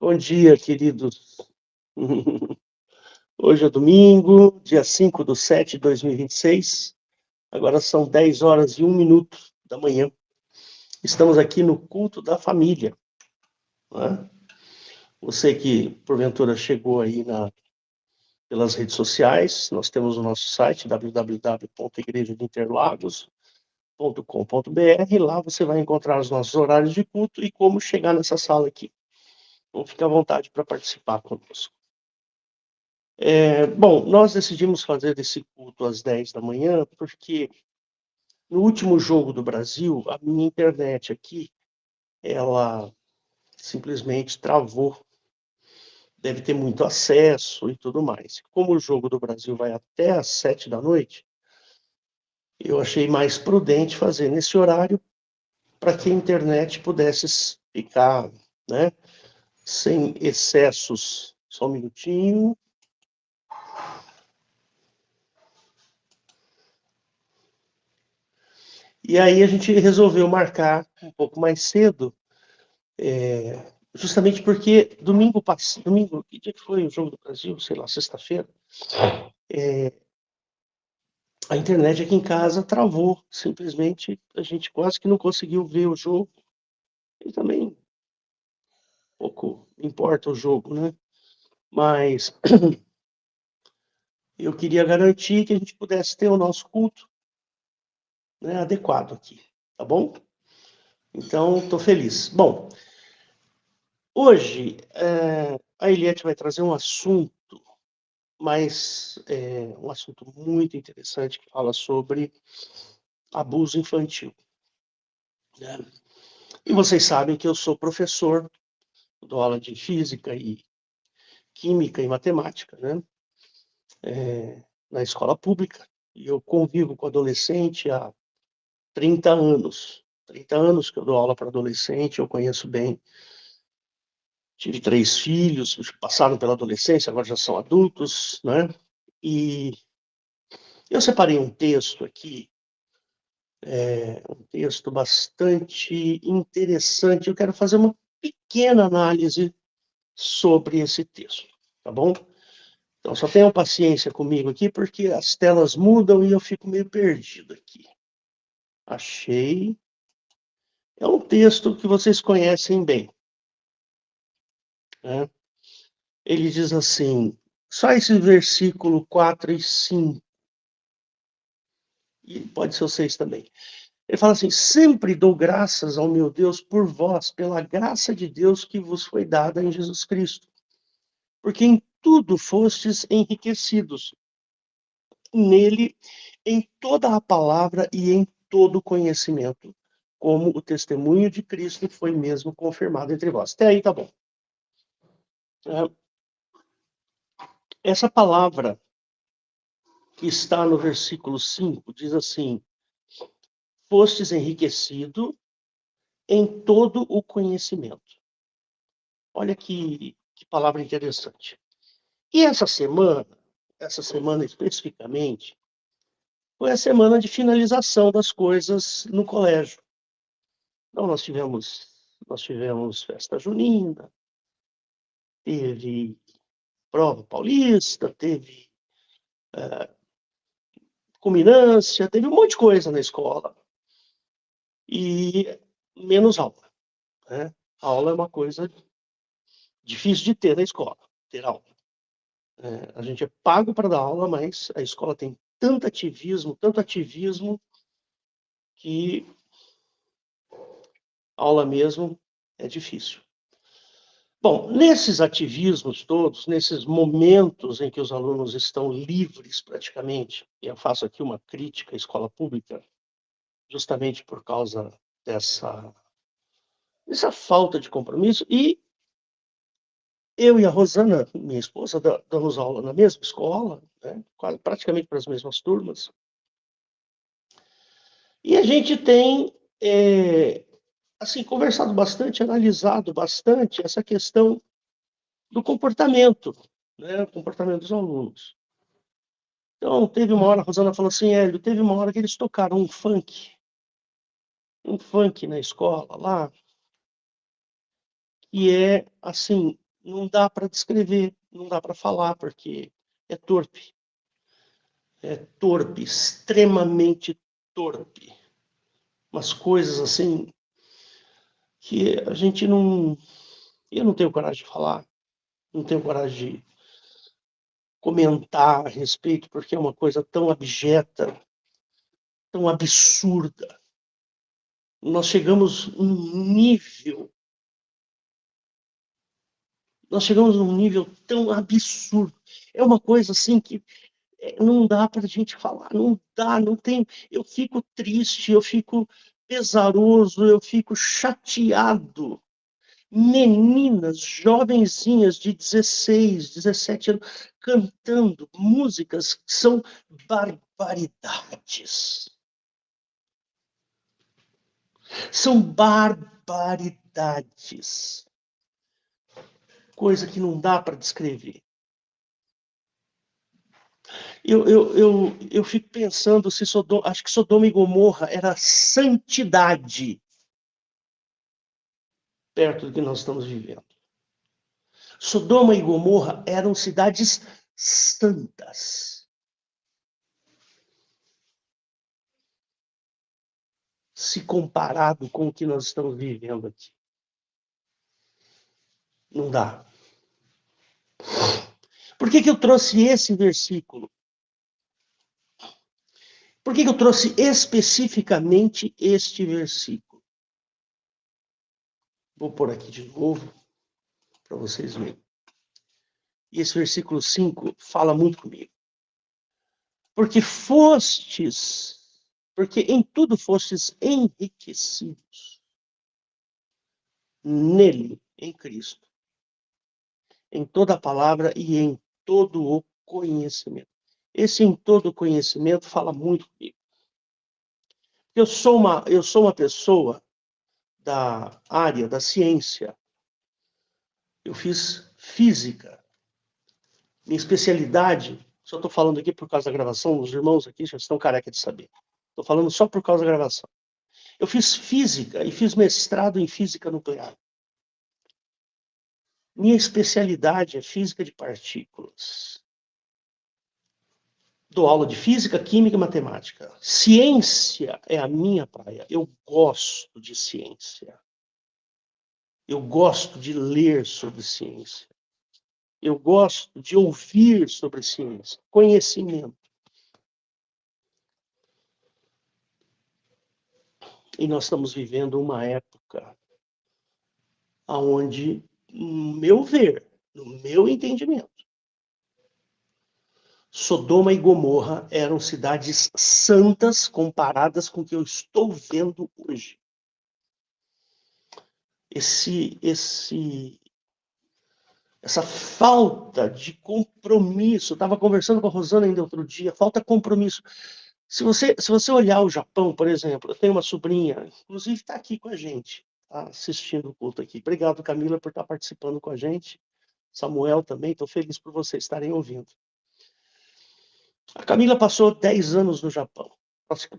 Bom dia, queridos. Hoje é domingo, dia 5/7/2026. Agora são 10h01 da manhã. Estamos aqui no culto da família, né? Você que porventura chegou aí pelas redes sociais, nós temos o nosso site www.igrejadeInterlagos.com.br. Lá você vai encontrar os nossos horários de culto e como chegar nessa sala aqui. Então fique à vontade para participar conosco. Bom, nós decidimos fazer esse culto às 10 da manhã, porque no último jogo do Brasil, a minha internet aqui, ela simplesmente travou. Deve ter muito acesso e tudo mais. Como o jogo do Brasil vai até às 7 da noite, eu achei mais prudente fazer nesse horário para que a internet pudesse ficar, né, sem excessos. Só um minutinho. E aí a gente resolveu marcar um pouco mais cedo, justamente porque domingo, que dia que foi o jogo do Brasil? Sei lá, sexta-feira. A internet aqui em casa travou, simplesmente a gente quase que não conseguiu ver o jogo. E também pouco importa o jogo, né? Mas eu queria garantir que a gente pudesse ter o nosso culto, né, adequado aqui, tá bom? Então, estou feliz. Bom, hoje a Eliette vai trazer um assunto, mas um assunto muito interessante que fala sobre abuso infantil, né? E vocês sabem que eu sou professor, dou aula de física e química e matemática, né? Na escola pública, e eu convivo com adolescente há 30 anos. 30 anos que eu dou aula para adolescente, eu conheço bem. Tive 3 filhos, passaram pela adolescência, agora já são adultos, né? E eu separei um texto aqui, um texto bastante interessante. Eu quero fazer uma pequena análise sobre esse texto, tá bom? Então só tenham paciência comigo aqui, porque as telas mudam e eu fico meio perdido aqui. Achei. É um texto que vocês conhecem bem, né? Ele diz assim, só esse versículo 4 e 5, e pode ser o 6 também. Ele fala assim: sempre dou graças ao meu Deus por vós, pela graça de Deus que vos foi dada em Jesus Cristo, porque em tudo fostes enriquecidos, nele, em toda a palavra e em todo o conhecimento, como o testemunho de Cristo foi mesmo confirmado entre vós. Até aí tá bom. Essa palavra que está no versículo 5 diz assim: fostes enriquecido em todo o conhecimento. Olha que palavra interessante. E essa semana especificamente, foi a semana de finalização das coisas no colégio. Então nós tivemos festa junina, teve prova paulista, teve culminância, teve um monte de coisa na escola. E menos aula, né? A aula é uma coisa difícil de ter na escola, ter aula. A gente é pago para dar aula, mas a escola tem tanto ativismo, que aula mesmo é difícil. Bom, nesses ativismos todos, nesses momentos em que os alunos estão livres praticamente, e eu faço aqui uma crítica à escola pública, justamente por causa dessa falta de compromisso, e eu e a Rosana, minha esposa, damos aula na mesma escola, né, praticamente para as mesmas turmas, e a gente tem, assim, conversado bastante, analisado bastante essa questão do comportamento, né, o comportamento dos alunos. Então, teve uma hora, a Rosana falou assim: Hélio, teve uma hora que eles tocaram um funk na escola lá, que é, assim, não dá para descrever, não dá para falar, porque é torpe. É torpe, extremamente torpe. Umas coisas assim que a gente não. Eu não tenho coragem de falar, não tenho coragem de comentar a respeito, porque é uma coisa tão abjeta, tão absurda. Nós chegamos num nível. Nós chegamos num nível tão absurdo. É uma coisa assim que não dá para a gente falar, não dá, não tem. Eu fico triste, eu fico pesaroso, eu fico chateado. Meninas, jovenzinhas de 16, 17 anos, cantando músicas que são barbaridades. São barbaridades. Coisa que não dá para descrever. Eu fico pensando se Sodoma, acho que Sodoma e Gomorra era santidade perto do que nós estamos vivendo. Sodoma e Gomorra eram cidades santas. Se comparado com o que nós estamos vivendo aqui. Não dá. Por que eu trouxe esse versículo? Por que eu trouxe especificamente este versículo? Vou pôr aqui de novo, para vocês verem. E esse versículo 5 fala muito comigo. Porque em tudo fostes enriquecidos nele, em Cristo, em toda a palavra e em todo o conhecimento. Esse em todo o conhecimento fala muito comigo. Eu sou uma pessoa da área da ciência. Eu fiz física. Minha especialidade, só estou falando aqui por causa da gravação, os irmãos aqui já estão careca de saber. Estou falando só por causa da gravação. Eu fiz física e fiz mestrado em física nuclear. Minha especialidade é física de partículas. Dou aula de física, química e matemática. Ciência é a minha praia. Eu gosto de ciência. Eu gosto de ler sobre ciência. Eu gosto de ouvir sobre ciência. Conhecimento. E nós estamos vivendo uma época onde, no meu ver, no meu entendimento, Sodoma e Gomorra eram cidades santas comparadas com o que eu estou vendo hoje. Essa falta de compromisso. Eu estava conversando com a Rosana ainda outro dia, falta de compromisso. Se você olhar o Japão, por exemplo, eu tenho uma sobrinha, inclusive está aqui com a gente, tá assistindo o culto aqui. Obrigado, Camila, por estar participando com a gente. Samuel também, estou feliz por vocês estarem ouvindo. A Camila passou 10 anos no Japão,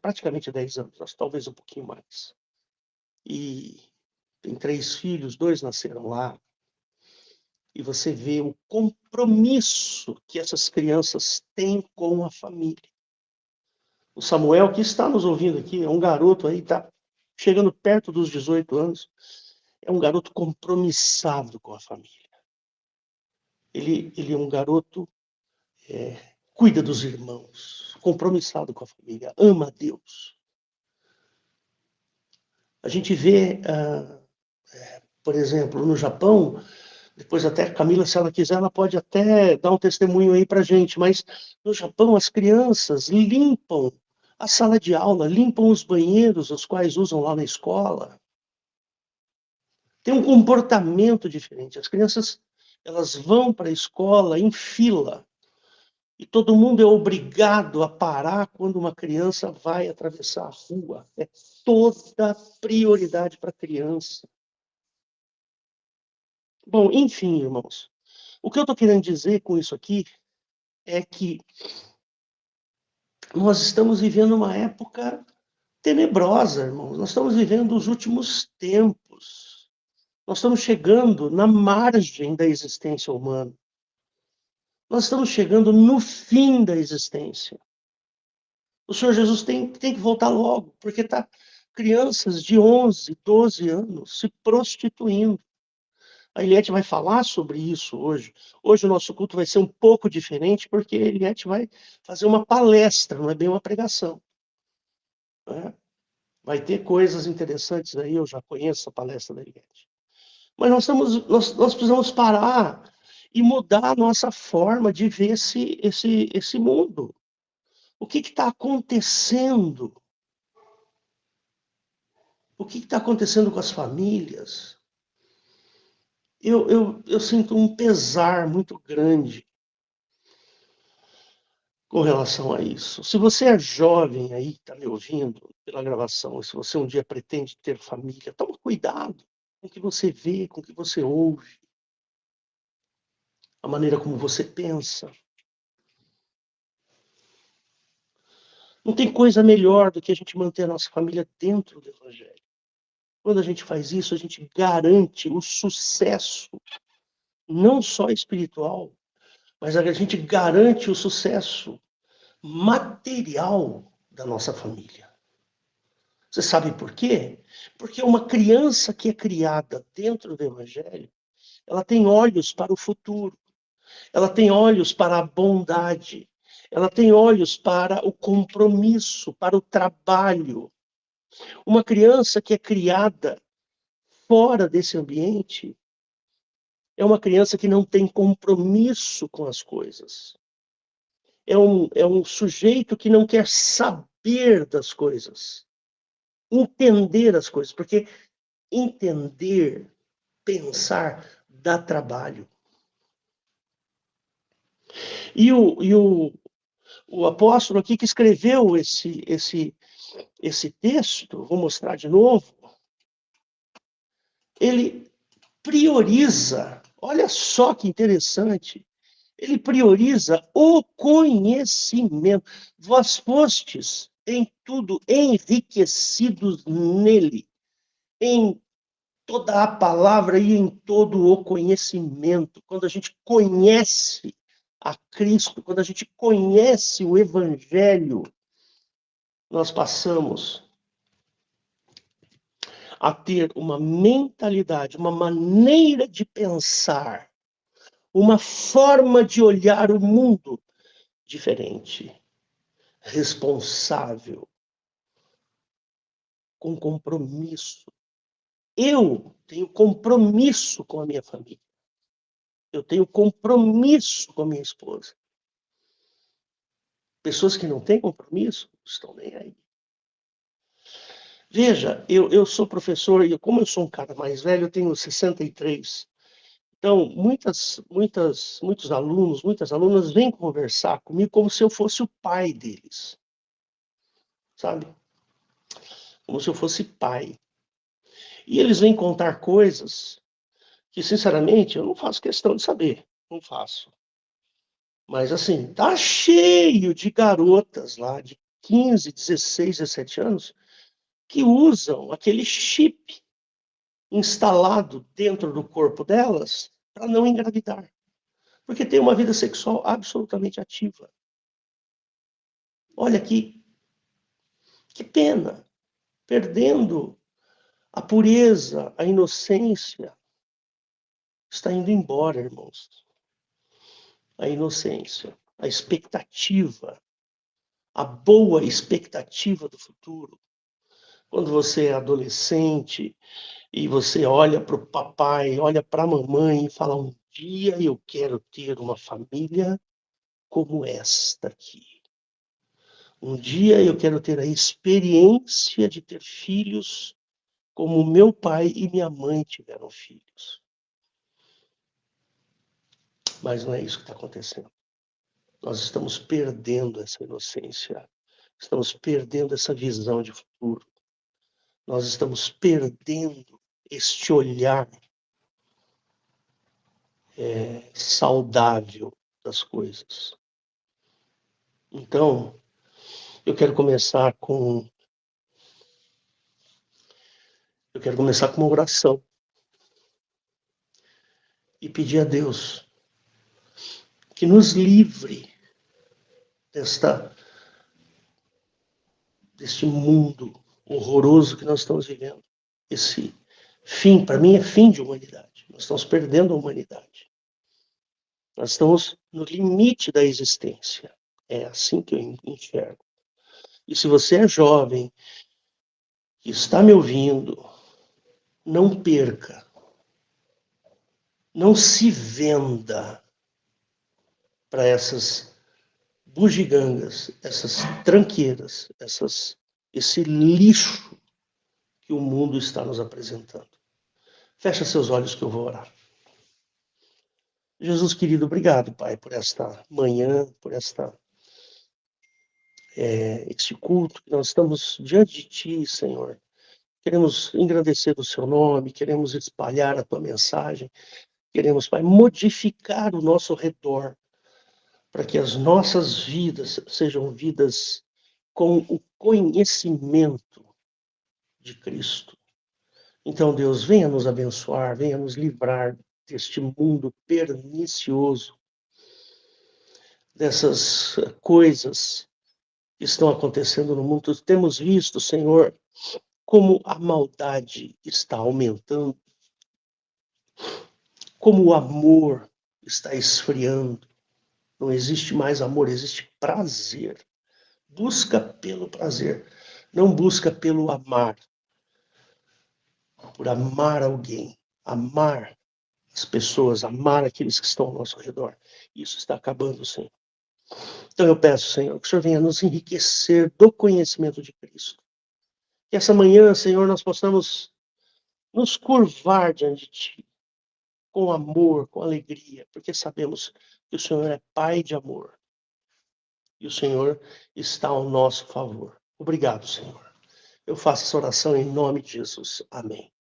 praticamente 10 anos, talvez um pouquinho mais. E tem 3 filhos, 2 nasceram lá. E você vê o compromisso que essas crianças têm com a família. O Samuel, que está nos ouvindo aqui, é um garoto aí, está chegando perto dos 18 anos, é um garoto compromissado com a família. Ele é um garoto, cuida dos irmãos, compromissado com a família, ama a Deus. A gente vê, por exemplo, no Japão, depois até a Camila, se ela quiser, ela pode até dar um testemunho aí para a gente, mas no Japão as crianças limpam a sala de aula, limpam os banheiros, os quais usam lá na escola. Tem um comportamento diferente. As crianças, elas vão para a escola em fila, e todo mundo é obrigado a parar quando uma criança vai atravessar a rua. É toda prioridade para a criança. Bom, enfim, irmãos, o que eu estou querendo dizer com isso aqui é que nós estamos vivendo uma época tenebrosa, irmãos. Nós estamos vivendo os últimos tempos. Nós estamos chegando na margem da existência humana. Nós estamos chegando no fim da existência. O Senhor Jesus tem que voltar logo, porque está crianças de 11, 12 anos se prostituindo. A Eliette vai falar sobre isso hoje. Hoje o nosso culto vai ser um pouco diferente, porque a Eliette vai fazer uma palestra, não é bem uma pregação. Né? Vai ter coisas interessantes aí, eu já conheço a palestra da Eliette. Mas nós precisamos parar e mudar a nossa forma de ver esse mundo. O que está acontecendo? O que está acontecendo com as famílias? Eu sinto um pesar muito grande com relação a isso. Se você é jovem aí, está me ouvindo pela gravação, e se você um dia pretende ter família, toma cuidado com o que você vê, com o que você ouve, a maneira como você pensa. Não tem coisa melhor do que a gente manter a nossa família dentro do Evangelho. Quando a gente faz isso, a gente garante o sucesso, não só espiritual, mas a gente garante o sucesso material da nossa família. Você sabe por quê? Porque uma criança que é criada dentro do Evangelho, ela tem olhos para o futuro, ela tem olhos para a bondade, ela tem olhos para o compromisso, para o trabalho. Uma criança que é criada fora desse ambiente é uma criança que não tem compromisso com as coisas. É um sujeito que não quer saber das coisas, entender as coisas, porque entender, pensar, dá trabalho. E o apóstolo aqui que escreveu esse texto, vou mostrar de novo, ele prioriza, olha só que interessante, ele prioriza o conhecimento. Vós fostes em tudo enriquecidos nele, em toda a palavra e em todo o conhecimento. Quando a gente conhece a Cristo, quando a gente conhece o Evangelho, nós passamos a ter uma mentalidade, uma maneira de pensar, uma forma de olhar o mundo diferente, responsável, com compromisso. Eu tenho compromisso com a minha família. Eu tenho compromisso com a minha esposa. Pessoas que não têm compromisso estão nem aí. Veja, eu sou professor e como eu sou um cara mais velho, eu tenho 63. Então, muitos alunos, muitas alunas vêm conversar comigo como se eu fosse o pai deles, sabe? Como se eu fosse pai. E eles vêm contar coisas que, sinceramente, eu não faço questão de saber. Não faço. Mas, assim, tá cheio de garotas lá de 15, 16, 17 anos que usam aquele chip instalado dentro do corpo delas para não engravidar. Porque tem uma vida sexual absolutamente ativa. Olha que pena. Perdendo a pureza, a inocência. Está indo embora, irmãos. A inocência, a expectativa, a boa expectativa do futuro. Quando você é adolescente e você olha para o papai, olha para a mamãe e fala: um dia eu quero ter uma família como esta aqui. Um dia eu quero ter a experiência de ter filhos como meu pai e minha mãe tiveram filhos. Mas não é isso que está acontecendo. Nós estamos perdendo essa inocência. Estamos perdendo essa visão de futuro. Nós estamos perdendo este olhar saudável das coisas. Então, eu quero começar com uma oração. e pedir a Deus que nos livre deste mundo horroroso que nós estamos vivendo. Esse fim, para mim, é fim de humanidade. Nós estamos perdendo a humanidade. Nós estamos no limite da existência. É assim que eu enxergo. E se você é jovem e está me ouvindo, não perca. Não se venda para essas bugigangas, essas tranqueiras, esse lixo que o mundo está nos apresentando. Fecha seus olhos que eu vou orar. Jesus querido, obrigado, Pai, por esta manhã, por este culto que nós estamos diante de Ti, Senhor. Queremos engrandecer o Seu nome, queremos espalhar a Tua mensagem, queremos, Pai, modificar o nosso redor, para que as nossas vidas sejam vidas com o conhecimento de Cristo. Então, Deus, venha nos abençoar, venha nos livrar deste mundo pernicioso, dessas coisas que estão acontecendo no mundo. Temos visto, Senhor, como a maldade está aumentando, como o amor está esfriando. Não existe mais amor, existe prazer. Busca pelo prazer, não busca pelo amar. Por amar alguém, amar as pessoas, amar aqueles que estão ao nosso redor. Isso está acabando, Senhor. Então eu peço, Senhor, que o Senhor venha nos enriquecer do conhecimento de Cristo. Que essa manhã, Senhor, nós possamos nos curvar diante de Ti, com amor, com alegria, porque sabemos que o Senhor é Pai de amor. E o Senhor está ao nosso favor. Obrigado, Senhor. Eu faço essa oração em nome de Jesus. Amém.